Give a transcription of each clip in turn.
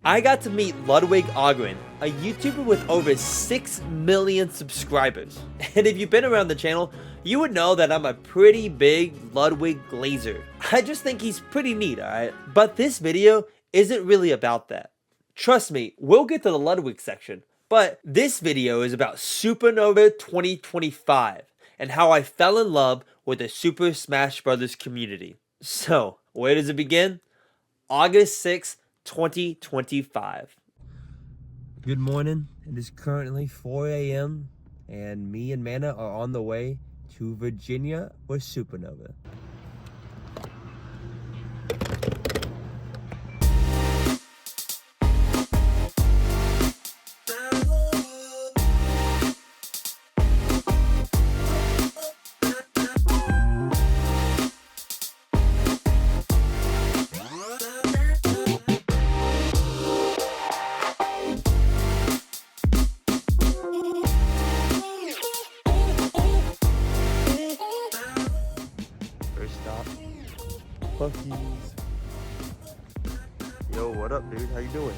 I got to meet Ludwig Ahgren, a YouTuber with over 6 million subscribers. And if you've been around the channel, you would know that I'm a pretty big Ludwig glazer. I just think he's pretty neat, alright? But this video isn't really about that. Trust me, we'll get to the Ludwig section. But this video is about Supernova 2025 and how I fell in love with the Super Smash Bros. Community. So, where does it begin? August 6th, 2025. Good morning. It is currently 4 a.m. and me and Mana are on the way to Virginia with Supernova. Bucky's. Yo, what up, dude? How you doing?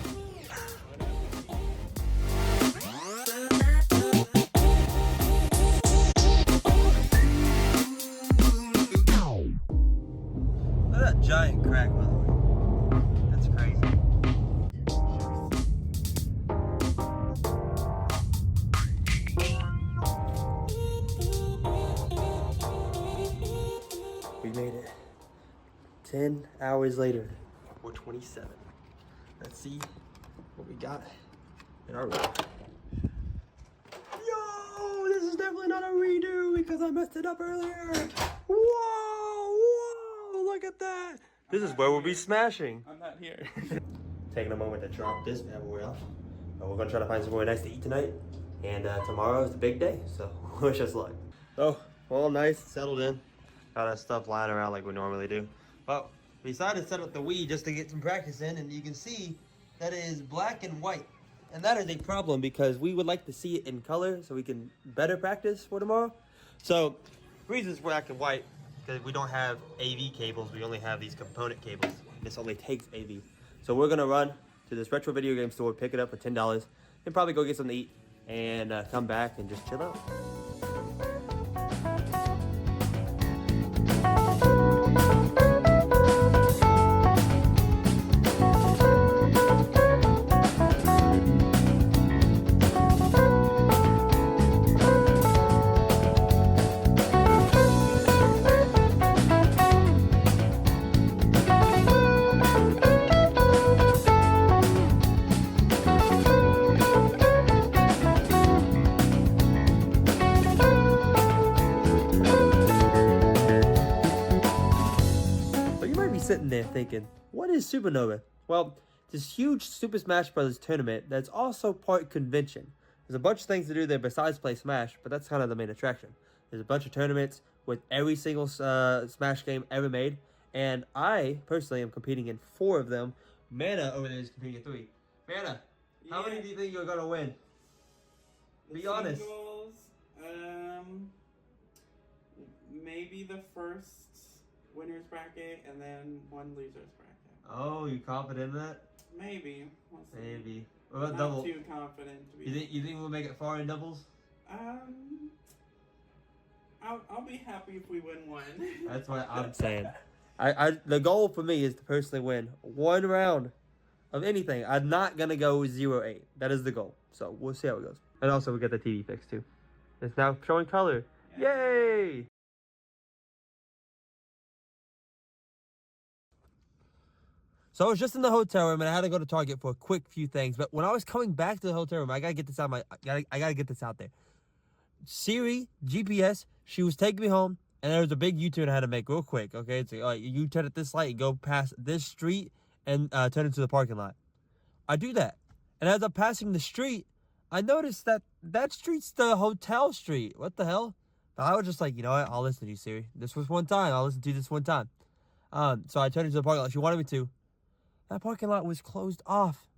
Look at that giant crack, by the way. That's crazy. We made it. 10 hours later, we're 27. Let's see what we got in our room. Yo, this is definitely not a redo because I messed it up earlier. Whoa, look at that. This is where we'll be smashing. I'm not here. Taking a moment to drop this bad boy off. We're gonna try to find somewhere nice to eat tonight. And tomorrow is the big day, so wish us luck. So, all nice, settled in. Got our stuff lying around like we normally do. Well, we decided to set up the Wii just to get some practice in, and you can see that it is black and white. And that is a problem because we would like to see it in color so we can better practice for tomorrow. So, the reason it's black and white, because we don't have AV cables, we only have these component cables. This only takes AV. So we're gonna run to this retro video game store, pick it up for $10, and probably go get something to eat, and come back and just chill out. Sitting there thinking, what is Supernova? Well, this huge Super Smash Bros. Tournament that's also part convention. There's a bunch of things to do there besides play Smash, but that's kind of the main attraction. There's a bunch of tournaments with every single Smash game ever made, and I personally am competing in 4 of them. Mana over there is competing in 3. Mana, how many do you think you're gonna win? Be honest. Singles, maybe the first winner's bracket and then 1 loser's bracket. Oh, you confident in that? Maybe. We'll see. Maybe. What about Not double? too confident to be. You think we'll make it far in doubles? I'll be happy if we win 1. That's what I'm saying. The goal for me is to personally win 1 round of anything. I'm not gonna go 0-8. That is the goal. So we'll see how it goes. And also we got the TV fixed too. It's now showing color. Yeah. Yay! So I was just in the hotel room and I had to go to Target for a quick few things. But when I was coming back to the hotel room, I gotta get this out. I gotta get this out there. Siri GPS, she was taking me home, and there was a big U-turn I had to make real quick. Okay, it's like, you turn at this light, you go past this street, and turn into the parking lot. I do that, and as I'm passing the street, I noticed that street's the hotel street. What the hell? But I was just like, you know what? I'll listen to you, Siri. This was one time. I'll listen to you this one time. So I turned into the parking lot. She wanted me to. That parking lot was closed off.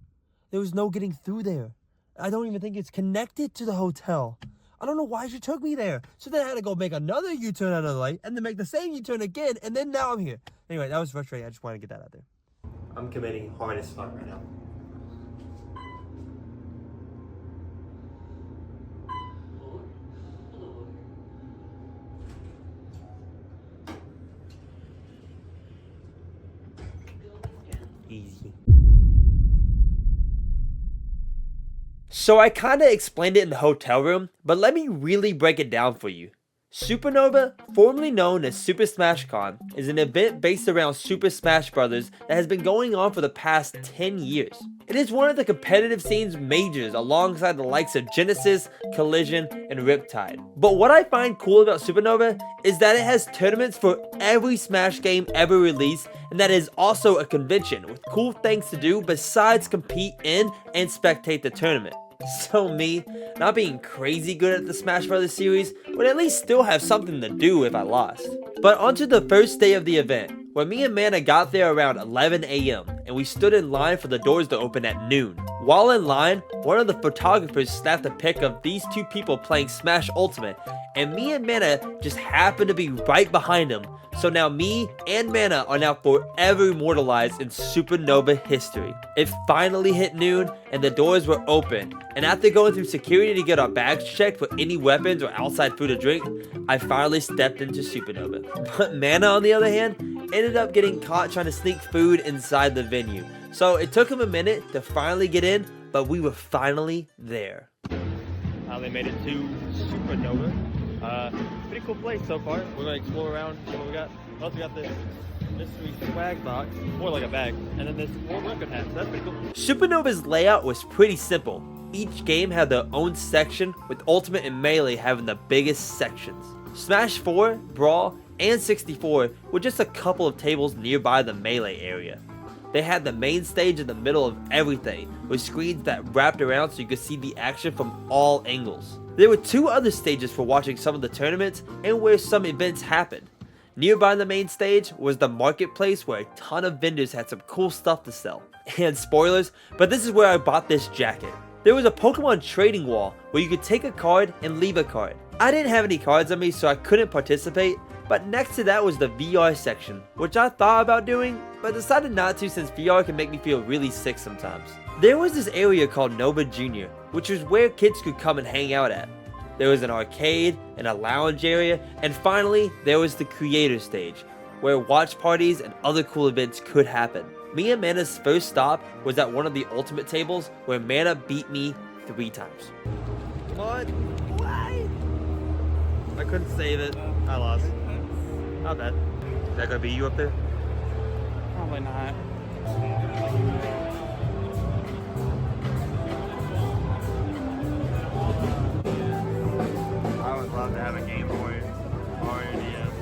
There was no getting through there. I don't even think it's connected to the hotel. I don't know why she took me there. So then I had to go make another U-turn out of the light and then make the same U-turn again. And then now I'm here. Anyway, that was frustrating. I just wanted to get that out there. I'm committing hard as fuck right now. So I kinda explained it in the hotel room, but let me really break it down for you. Supernova, formerly known as Super Smash Con, is an event based around Super Smash Bros. That has been going on for the past 10 years. It is one of the competitive scene's majors alongside the likes of Genesis, Collision, and Riptide. But what I find cool about Supernova is that it has tournaments for every Smash game ever released, and that it is also a convention with cool things to do besides compete in and spectate the tournament. So me, not being crazy good at the Smash Bros. Series, would at least still have something to do if I lost. But onto the first day of the event, where me and Mana got there around 11 AM, and we stood in line for the doors to open at noon. While in line, one of the photographers snapped a pic of these two people playing Smash Ultimate, and me and Mana just happened to be right behind him. So now me and Mana are now forever immortalized in Supernova history. It finally hit noon and the doors were open, and after going through security to get our bags checked for any weapons or outside food or drink, I finally stepped into Supernova. But Mana, on the other hand, ended up getting caught trying to sneak food inside the venue. So it took him a minute to finally get in, but we were finally there. Finally made it to Supernova. Pretty cool place so far. We're gonna explore around, see what we got. Also got this mystery swag box, more like a bag, and then this 4 record hats. That's pretty cool. Supernova's layout was pretty simple. Each game had their own section, with Ultimate and Melee having the biggest sections. Smash 4, Brawl, and 64 were just a couple of tables nearby the Melee area. They had the main stage in the middle of everything, with screens that wrapped around so you could see the action from all angles. There were 2 other stages for watching some of the tournaments and where some events happened. Nearby the main stage was the marketplace where a ton of vendors had some cool stuff to sell. And spoilers, but this is where I bought this jacket. There was a Pokemon trading wall where you could take a card and leave a card. I didn't have any cards on me so I couldn't participate, but next to that was the VR section, which I thought about doing, but decided not to since VR can make me feel really sick sometimes. There was this area called Nova Jr., which was where kids could come and hang out at. There was an arcade and a lounge area, and finally, there was the creator stage, where watch parties and other cool events could happen. Me and Mana's first stop was at one of the ultimate tables, where Mana beat me 3 times. Come on. Why? I couldn't save it. I lost. Not bad. Is that gonna be you up there? Probably not. I would love to have a Game Boy or a DS.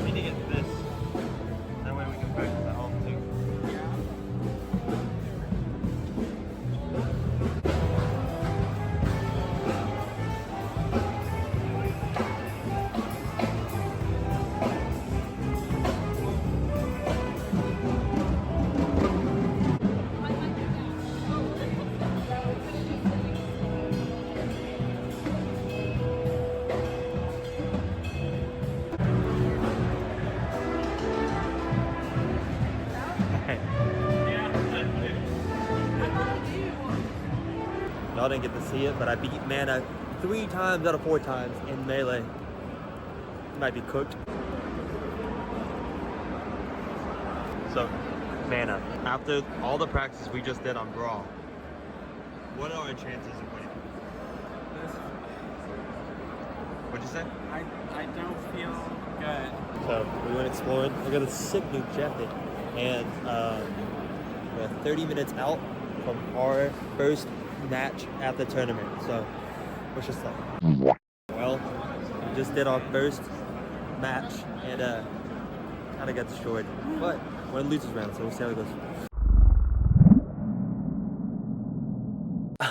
We need to get this. That way we can practice at home too. Y'all didn't get to see it, but I beat Mana 3 times out of 4 times in Melee. Might be cooked. So, Mana, after all the practice we just did on Brawl, what are our chances of winning? What'd you say? I don't feel good. So, we went exploring. I got a sick new jacket, and we're 30 minutes out from our first match at the tournament. So, what's your say? Well, we just did our first match and kind of got destroyed. But we're in losers round, so we'll see how it goes.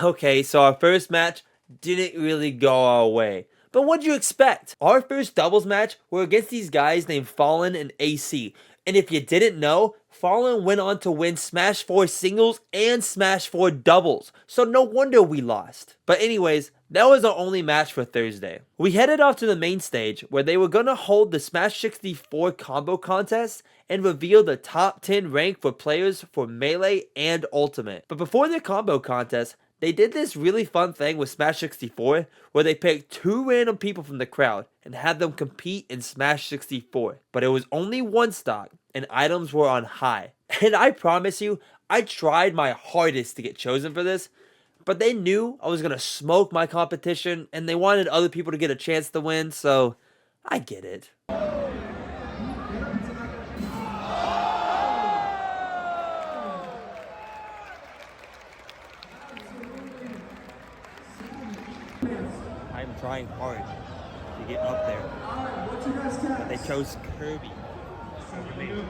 Okay, so our first match didn't really go our way. But what'd you expect? Our first doubles match were against these guys named Fallen and AC. And if you didn't know, Fallen went on to win Smash 4 singles and Smash 4 doubles, so no wonder we lost. But anyways, that was our only match for Thursday. We headed off to the main stage where they were gonna hold the Smash 64 combo contest and reveal the top 10 rank for players for Melee and Ultimate. But before the combo contest, they did this really fun thing with Smash 64 where they picked 2 random people from the crowd and had them compete in Smash 64. But it was only 1 stock and items were on high. And I promise you, I tried my hardest to get chosen for this, but they knew I was going to smoke my competition and they wanted other people to get a chance to win, so I get it. I'm trying hard to get up there, but they chose Kirby over me.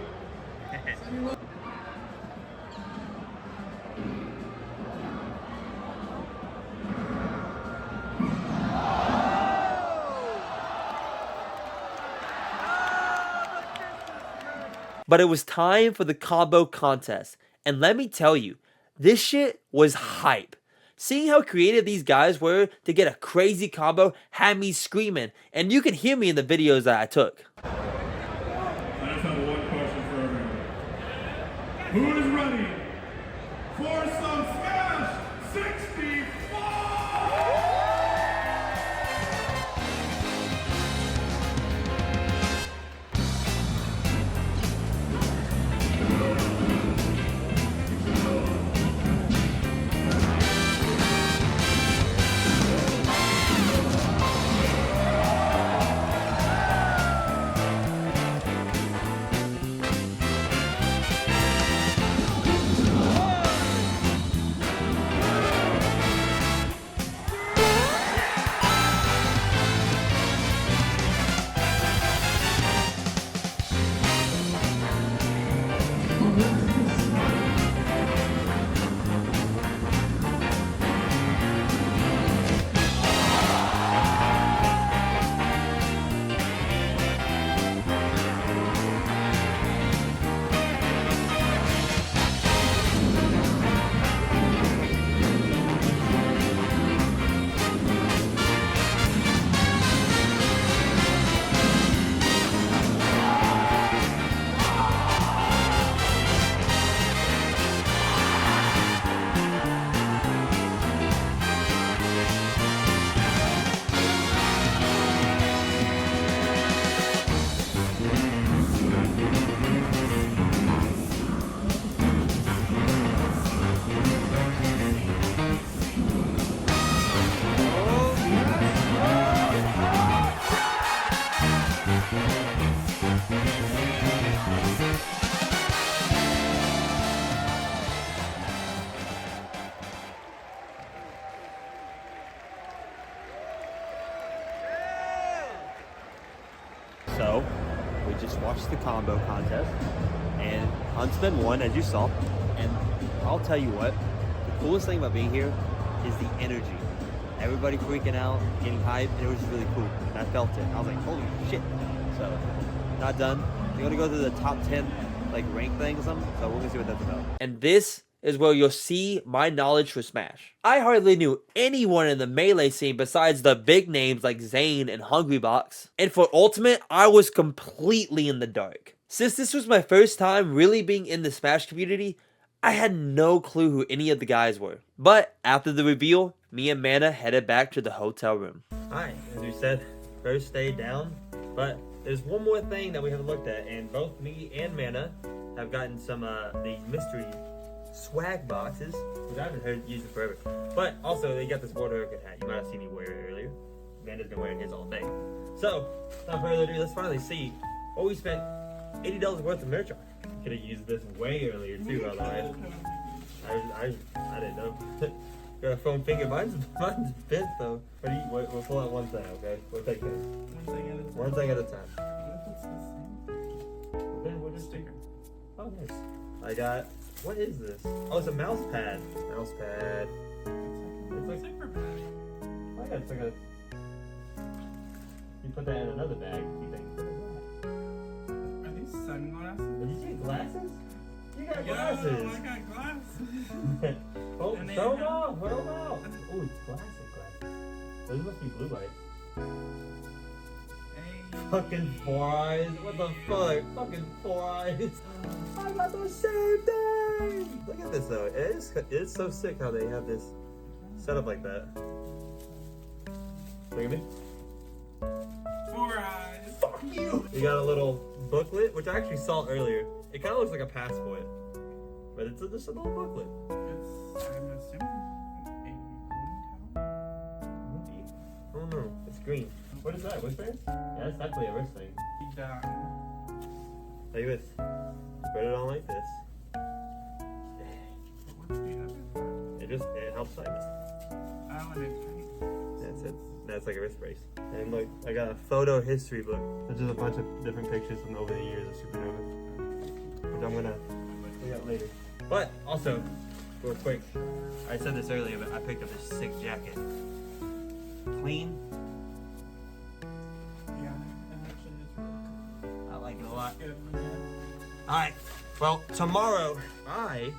But it was time for the combo contest, and let me tell you, this shit was hype. Seeing how creative these guys were to get a crazy combo had me screaming, and you can hear me in the videos that I took. I just have one question for everyone. Who is ready for some Smash 64? So, we just watched the combo contest, and Huntsman won, as you saw. And I'll tell you what, the coolest thing about being here is the energy. Everybody freaking out, getting hyped, and it was just really cool. And I felt it. I was like, holy shit. So, not done. We're gonna go to the top 10 like rank thing or something, so we're gonna see what that's about. And this is where you'll see my knowledge for Smash. I hardly knew anyone in the Melee scene besides the big names like Zane and Hungrybox. And for Ultimate, I was completely in the dark. Since this was my first time really being in the Smash community, I had no clue who any of the guys were. But after the reveal, me and Mana headed back to the hotel room. Alright, as we said, first day down, but there's one more thing that we haven't looked at, and both me and Mana have gotten some the mystery swag boxes, which I haven't heard used forever. But also, they got this World Hurricane hat. You might have seen me wear it earlier. Amanda's been wearing his all day. So, without further ado, let's finally see what we spent $80 worth of merch on. Could have used this way earlier too, by the way. I didn't know. Got a foam finger. Mine's bent though. We'll pull out one thing, okay? We'll take this. One thing at a time. What if it's the same? Then we'll just Sticker. Oh, nice. I got. What is this? Oh, it's a mouse pad. Mouse pad. It's like zipper bag. Oh yeah, it's like a. You put that in another bag. You think? What is that? Are these sunglasses? Did you see glasses? You got Yo, glasses. I got glasses. Oh, And they show them have- off. Show them off. Oh, it's classic glasses. Those must be blue lights. Hey. Fucking 4 eyes. What the fuck? Fucking 4 eyes. I got the same thing. Look at this though. It's so sick how they have this set up like that. Look at me. 4 eyes. Fuck you. You got a little booklet, which I actually saw earlier. It kind of looks like a passport. but it's just a little booklet. It's, I'm assuming, a ponytail? I don't know. It's green. What is that? Wristbands? Yeah, that's definitely a wrist thing. Like this. Put it on like this. What's the other part? It helps tighten it. Oh, and it's tight. That's it. That's like a wrist brace. And look, I got a photo history book. There's just a bunch of different pictures from over the years of Supernova, which I'm gonna look at later. But also, real quick, I said this earlier, but I picked up this sick jacket. Clean. Yeah, it actually is really I like it a lot. good. Alright, well, tomorrow I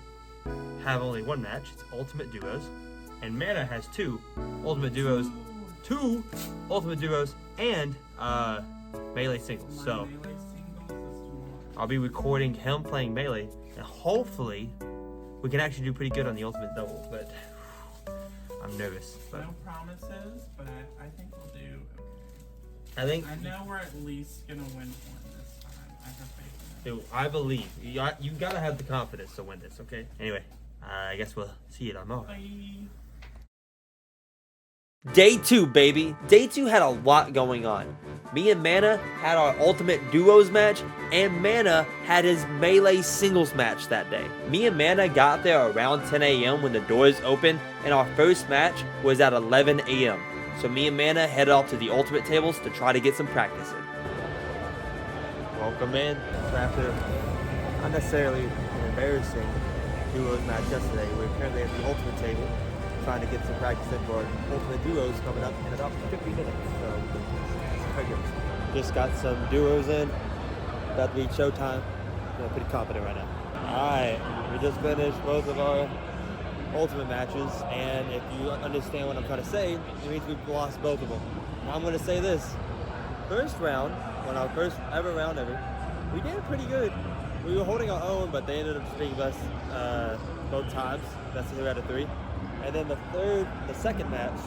have only one match. It's Ultimate Duos. And Mana has two Ultimate Duos. And Melee Singles. So I'll be recording him playing Melee. And hopefully we can actually do pretty good on the Ultimate Doubles. But I'm nervous. But No promises, but I think we'll do okay. I think I know we're at least gonna win one this time. I have faith in it. Dude, I believe. You gotta have the confidence to win this, okay? Anyway, I guess we'll see you tomorrow. Bye. Day 2, baby. Day 2 had a lot going on. Me and Mana had our Ultimate Duos match, and Mana had his Melee Singles match that day. Me and Mana got there around 10 a.m. when the doors opened, and our first match was at 11 a.m. So me and Mana headed off to the Ultimate tables to try to get some practice in. Welcome in. After not necessarily an embarrassing Duos match yesterday, we're currently at the Ultimate table, trying to get some practice in for Ultimate Duos coming up in about 50 minutes. So, just got some duos in. About to be showtime. I'm pretty confident right now. Alright, we just finished both of our Ultimate matches, and if you understand what I'm trying to say, it means we've lost both of them. Now I'm going to say this. First round, on our first round ever, we did pretty good. We were holding our own, but they ended up just beating us both times. That's 2 out of 3. And then the second match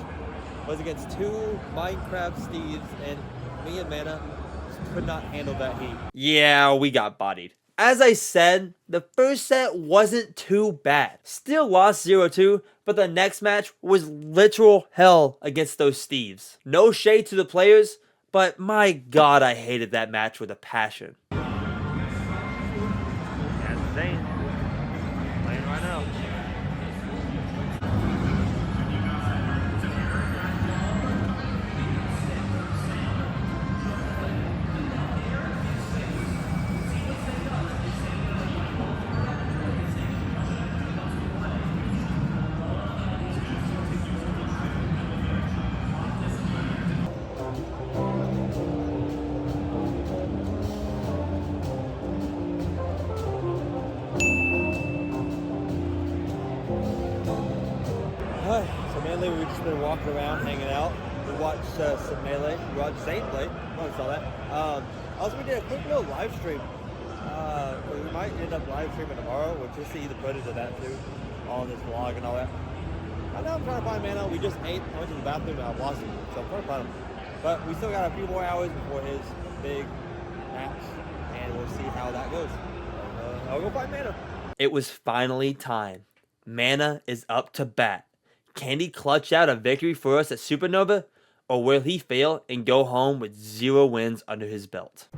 was against 2 Minecraft Steves, and me and Mana just could not handle that heat. Yeah, we got bodied. As I said, the first set wasn't too bad. Still lost 0-2, but the next match was literal hell against those Steves. No shade to the players, but my god, I hated that match with a passion. That's insane. Playing right now. So mainly we've just been walking around, hanging out. We watched some Melee. We watched Zane play. I saw that. Also, we did a quick little live stream. We might end up live streaming tomorrow, which you'll see the footage of that too, on this vlog and all that. Right now I'm trying to find Mana. We just ate. I went to the bathroom and I lost him, so I'm trying to find him. But we still got a few more hours before his big match, and we'll see how that goes. I'll go find Mana. It was finally time. Mana is up to bat. Can he clutch out a victory for us at Supernova, or will he fail and go home with 0 wins under his belt?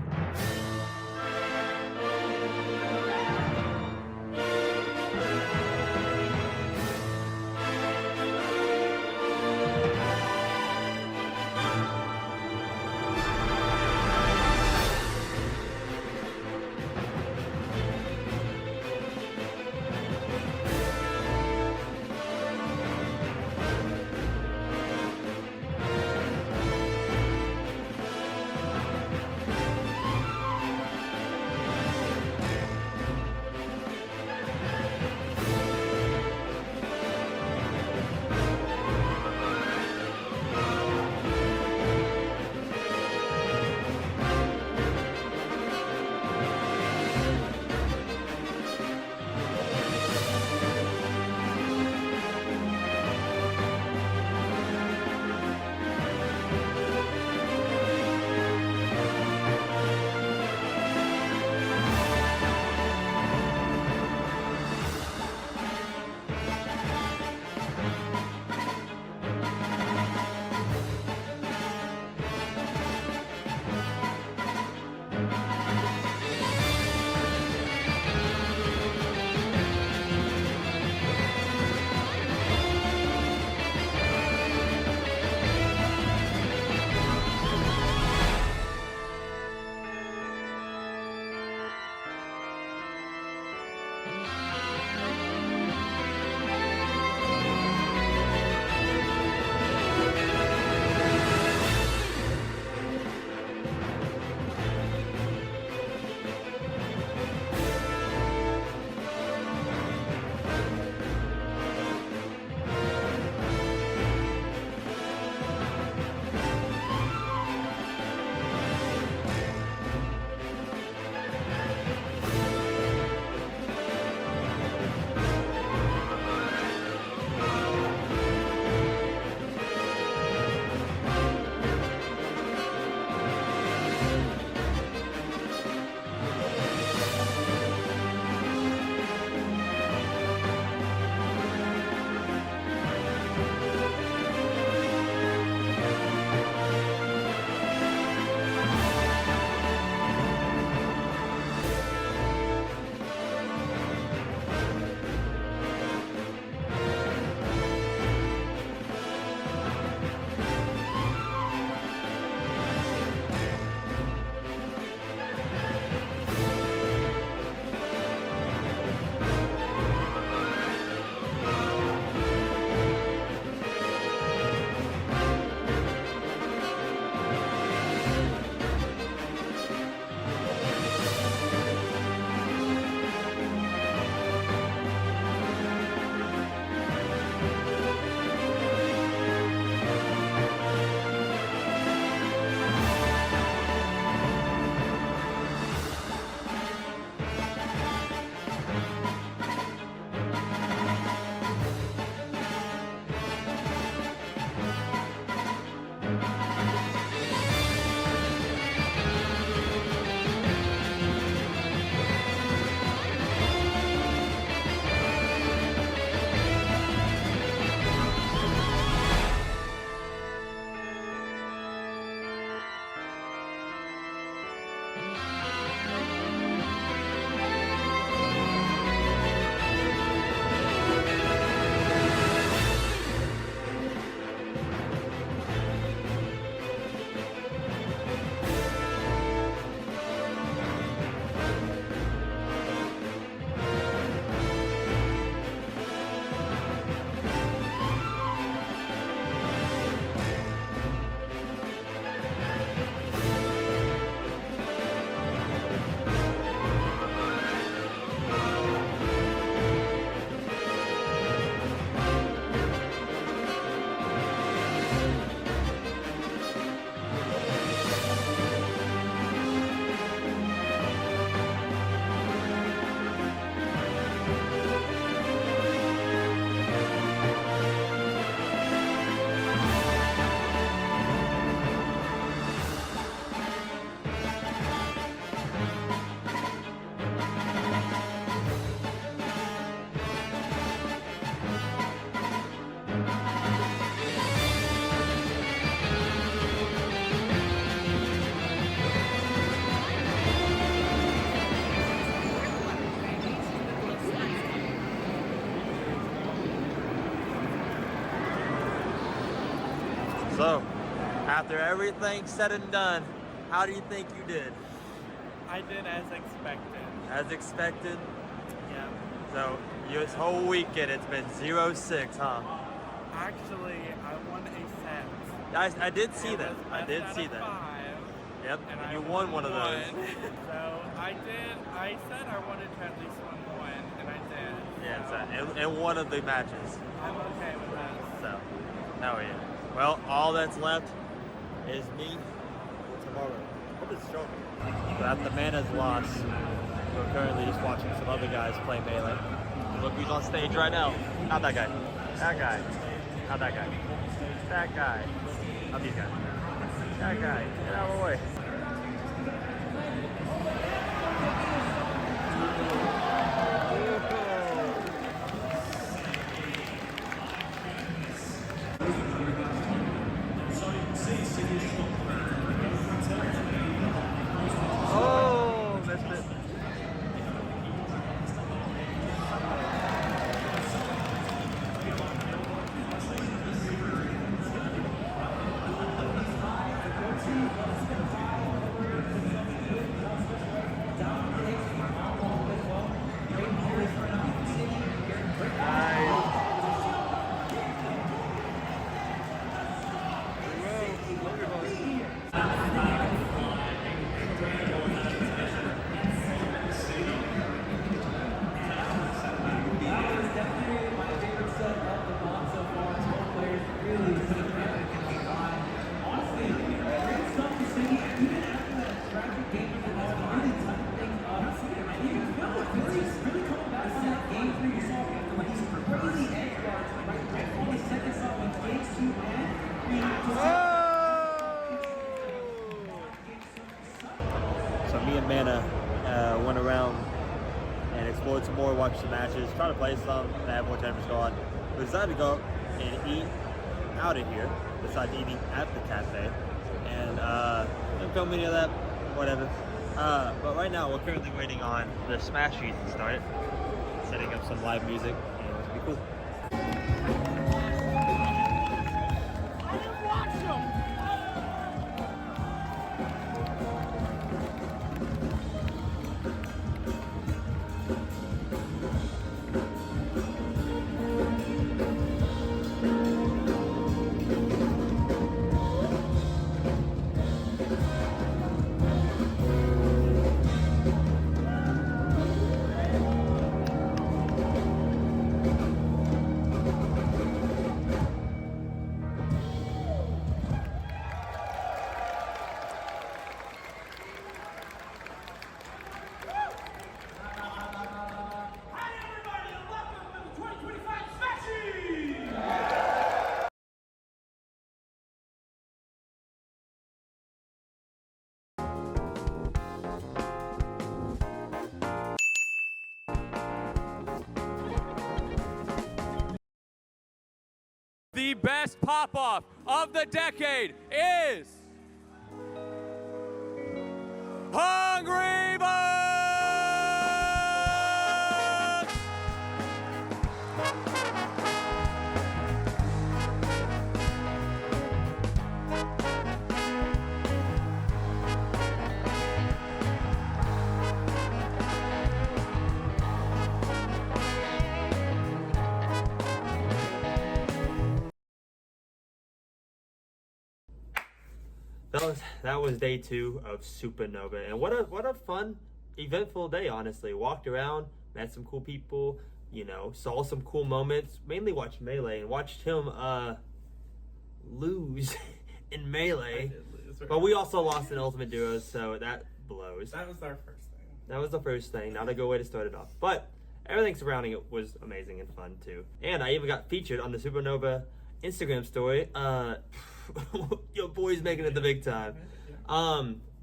So, after everything said and done, how do you think you did? I did as expected. As expected? Yeah. So, this whole weekend it's been 0-6, huh? Actually, I won a set. I did see It that. was I best did out see of that. 5, Yep, and and I you won one of those. So I said I wanted to at least win, and I did. Yeah, so, in one of the matches. I'm okay with that. So, hell yeah. Well, all that's left is me tomorrow. Hope it's showing me. So after Mana's loss, we're currently just watching some other guys play Melee. Look who's on stage right now. Not that guy. That guy. Not that guy. That guy. Not these guys. That guy. Get out of the way. Oh, missed it. So me and Mana went around and explored some more, watched some matches, tried to play some, to have more time to go on. We decided to go and eat out of here, besides eating at the cafe. And didn't film any of that, whatever. But right now we're currently waiting on the Smash Sheet to start, setting up some live music, and it's gonna be cool. The best pop-off of the decade is Hungry Bucks! That was day 2 of Supernova, and what a fun, eventful day. Honestly, walked around, met some cool people, you know, saw some cool moments. Mainly watched Melee and watched him lose in Melee. But we also lost in Ultimate Duos, so that blows. That was our first thing. That was the first thing. Not a good way to start it off, but everything surrounding it was amazing and fun too. And I even got featured on the Supernova Instagram story. Your boy's making it the big time.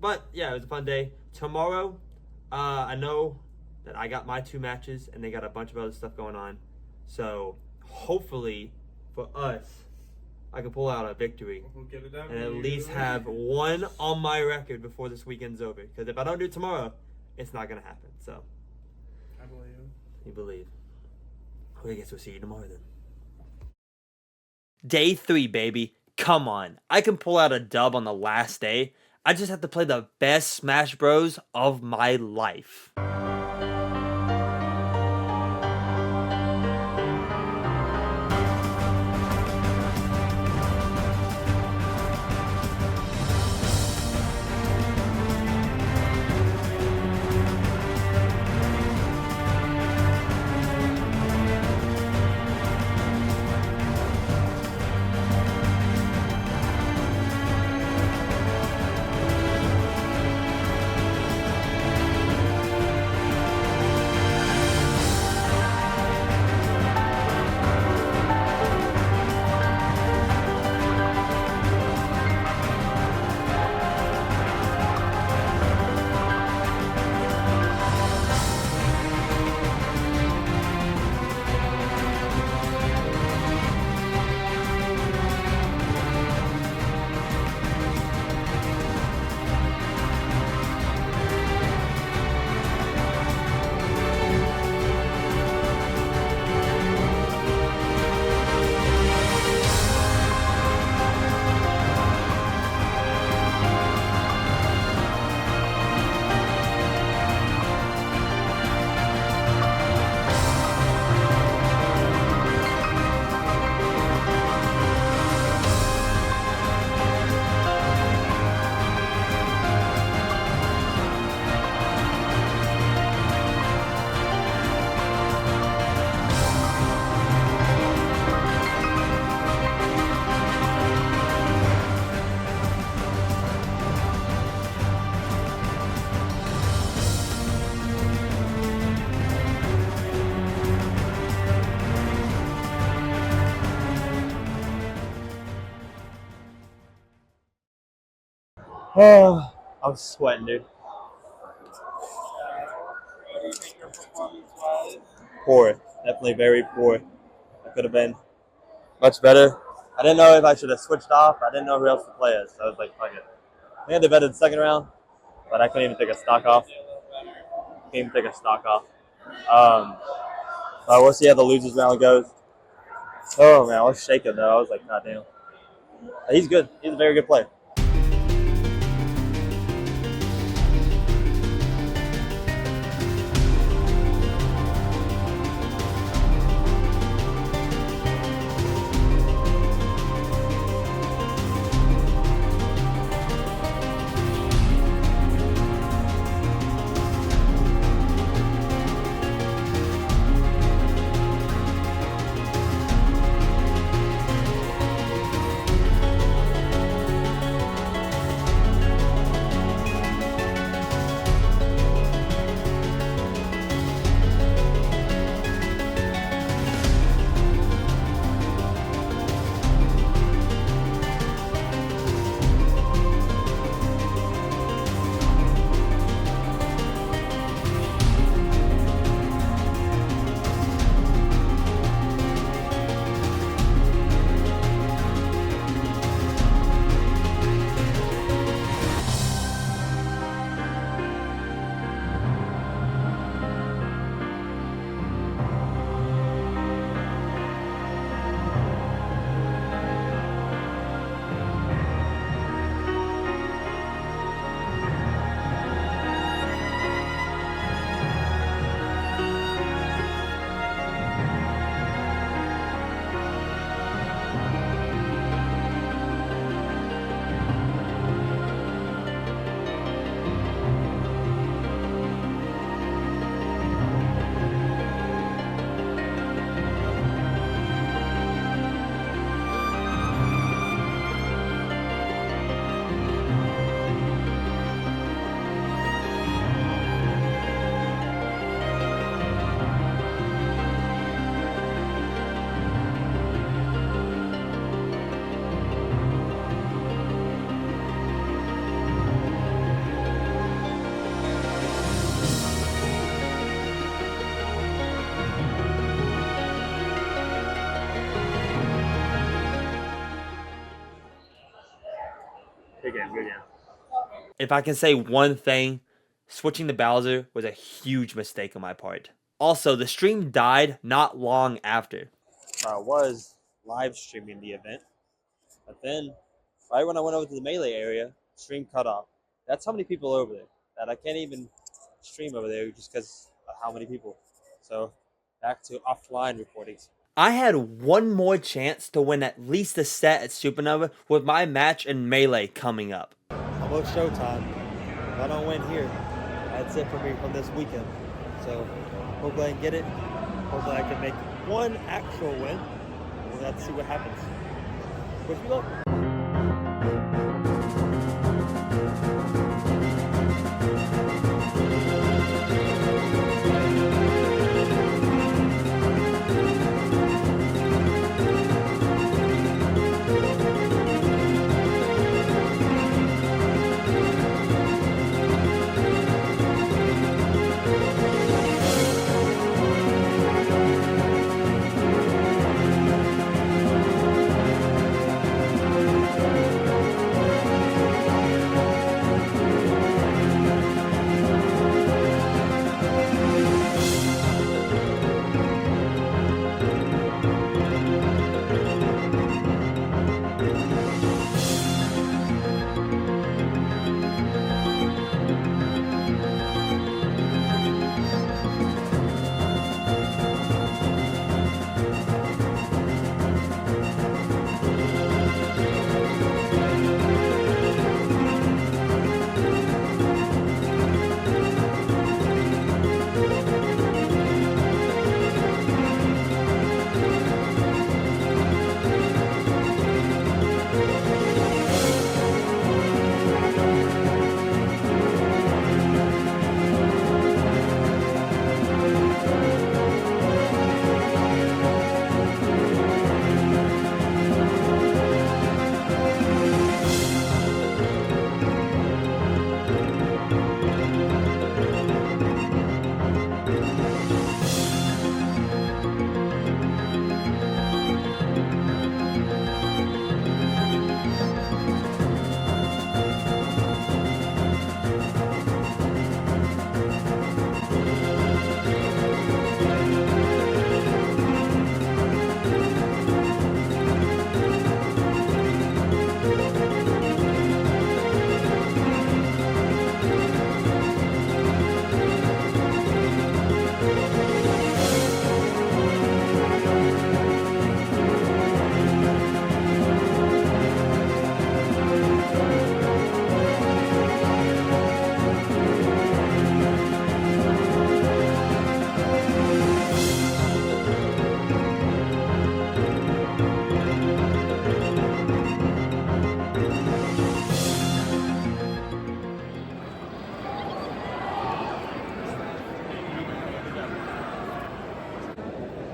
But yeah, it was a fun day. Tomorrow, I know that I got my 2 matches and they got a bunch of other stuff going on. So hopefully for us, I can pull out a victory We'll get it out and at least have 1 on my record before this weekend's over. Because if I don't do it tomorrow, it's not gonna happen. So I believe. you believe. Well, I guess we'll see you tomorrow then. Day 3, baby. Come on, I can pull out a dub on the last day. I just have to play the best Smash Bros of my life. Oh, I'm sweating, dude. Poor. Definitely very poor. It could have been much better. I didn't know if I should have switched off. I didn't know who else to play as. So I was like, fuck it. I think I did better the second round, but I couldn't even take a stock off. But we'll see how the losers round goes. Oh, man, I was shaking, though. I was like, God damn. He's good. He's a very good player. Good game, good game. If I can say one thing, switching to Bowser was a huge mistake on my part. Also, the stream died not long after. I was live streaming the event. But then, right when I went over to the Melee area, stream cut off. That's how many people are over there. That I can't even stream over there just because of how many people. So, back to offline recordings. I had one more chance to win at least a set at Supernova with my match in Melee coming up. Almost showtime. If I don't win here, that's it for me from this weekend. So, hopefully I can get it. Hopefully I can make one actual win. We'll have to see what happens. Wish me luck.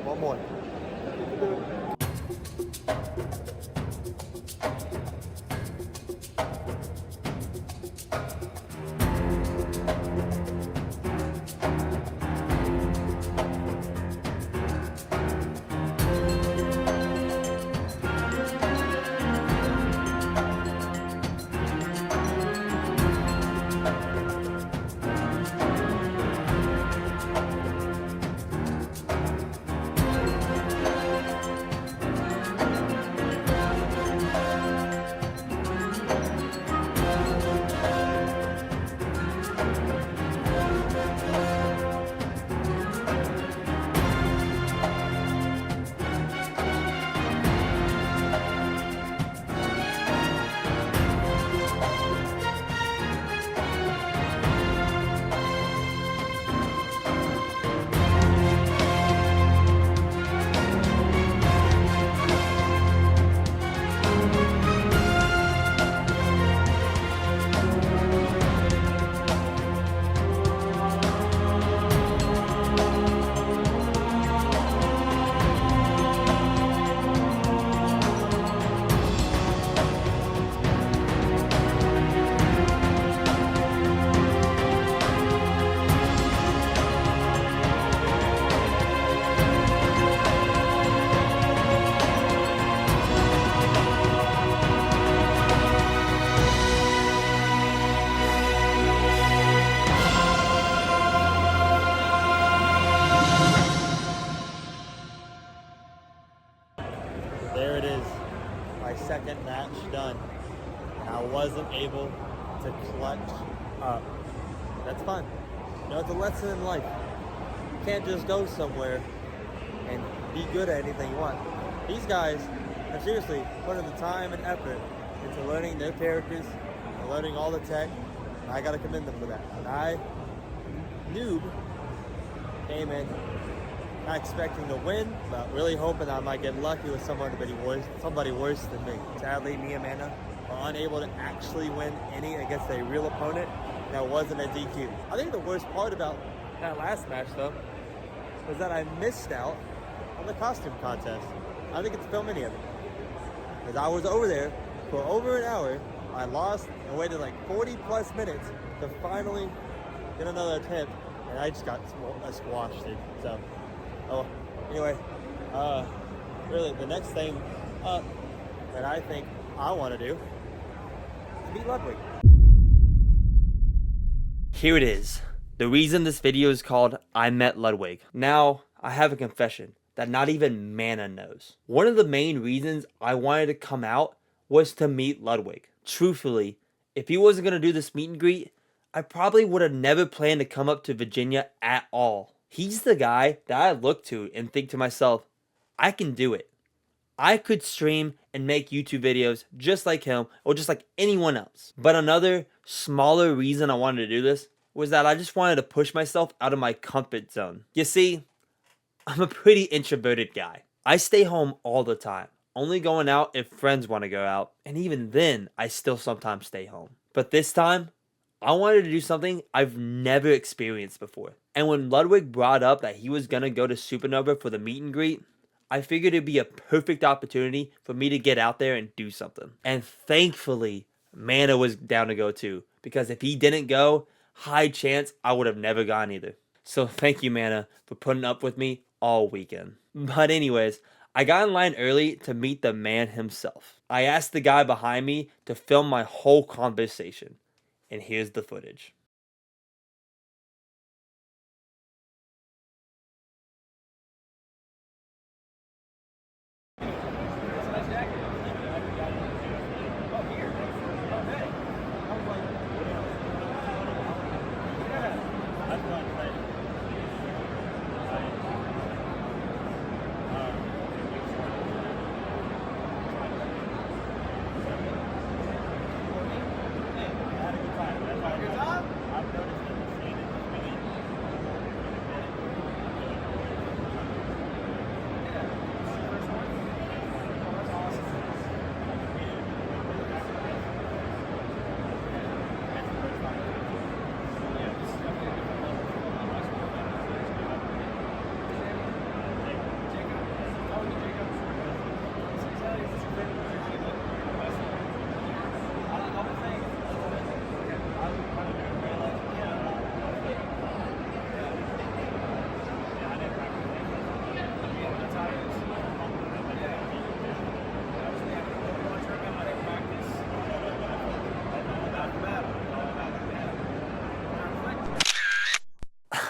One more. There it is. my second match done, and I wasn't able to clutch up. That's fine. You know, it's a lesson in life. You can't just go somewhere and be good at anything you want. These guys are seriously putting the time and effort into learning their characters and learning all the tech, and I gotta commend them for that. And I, noob, came in not expecting to win, but really hoping I might get lucky with somebody worse than me. Sadly, me and Amanda are unable to actually win any against a real opponent that wasn't a DQ. I think the worst part about that last match, though, was that I missed out on the costume contest. I didn't get to film any of it, because I was over there for over an hour. I lost and waited like 40 plus minutes to finally get another attempt, and I just got squashed, dude. So, anyway, really, the next thing that I think I want to do is meet Ludwig. Here it is. The reason this video is called I Met Ludwig. Now, I have a confession that not even Mana knows. One of the main reasons I wanted to come out was to meet Ludwig. Truthfully, if he wasn't going to do this meet and greet, I probably would have never planned to come up to Virginia at all. He's the guy that I look to and think to myself, I can do it. I could stream and make YouTube videos just like him or just like anyone else. But another smaller reason I wanted to do this was that I just wanted to push myself out of my comfort zone. You see, I'm a pretty introverted guy. I stay home all the time, only going out if friends want to go out, and even then, I still sometimes stay home. But this time, I wanted to do something I've never experienced before. And when Ludwig brought up that he was going to go to Supernova for the meet and greet, I figured it'd be a perfect opportunity for me to get out there and do something. And thankfully, Mana was down to go too, because if he didn't go, high chance I would have never gone either. So thank you, Mana, for putting up with me all weekend. But anyways, I got in line early to meet the man himself. I asked the guy behind me to film my whole conversation. And here's the footage.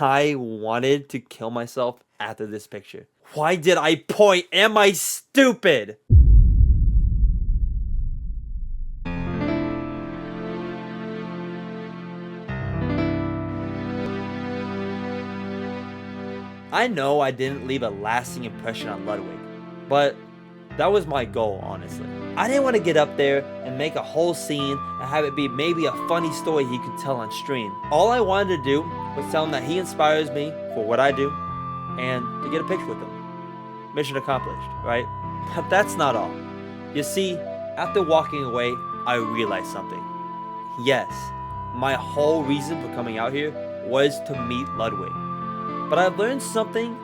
I wanted to kill myself after this picture. Why did I point? Am I stupid? I know I didn't leave a lasting impression on Ludwig, but that was my goal, honestly. I didn't want to get up there and make a whole scene and have it be maybe a funny story he could tell on stream. All I wanted to do was tell him that he inspires me for what I do and to get a picture with him. Mission accomplished, right? But that's not all. You see, after walking away, I realized something. Yes, my whole reason for coming out here was to meet Ludwig. But I've learned something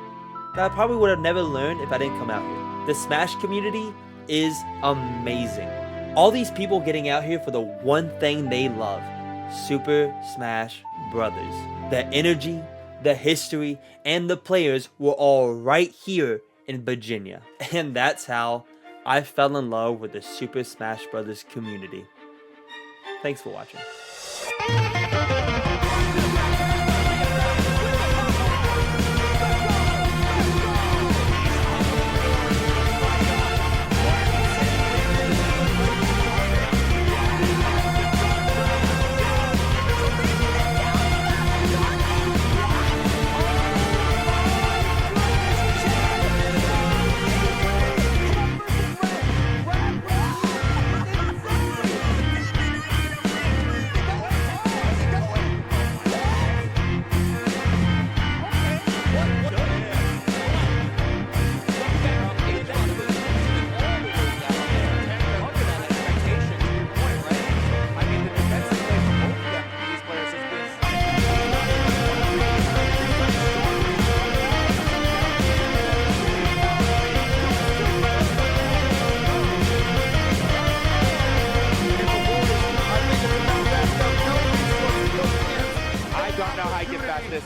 that I probably would have never learned if I didn't come out here. The Smash community is amazing. All these people getting out here for the one thing they love, Super Smash Brothers. The energy, the history, and the players were all right here in Virginia. And that's how I fell in love with the Super Smash Brothers community. Thanks for watching.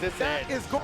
this That end. is going.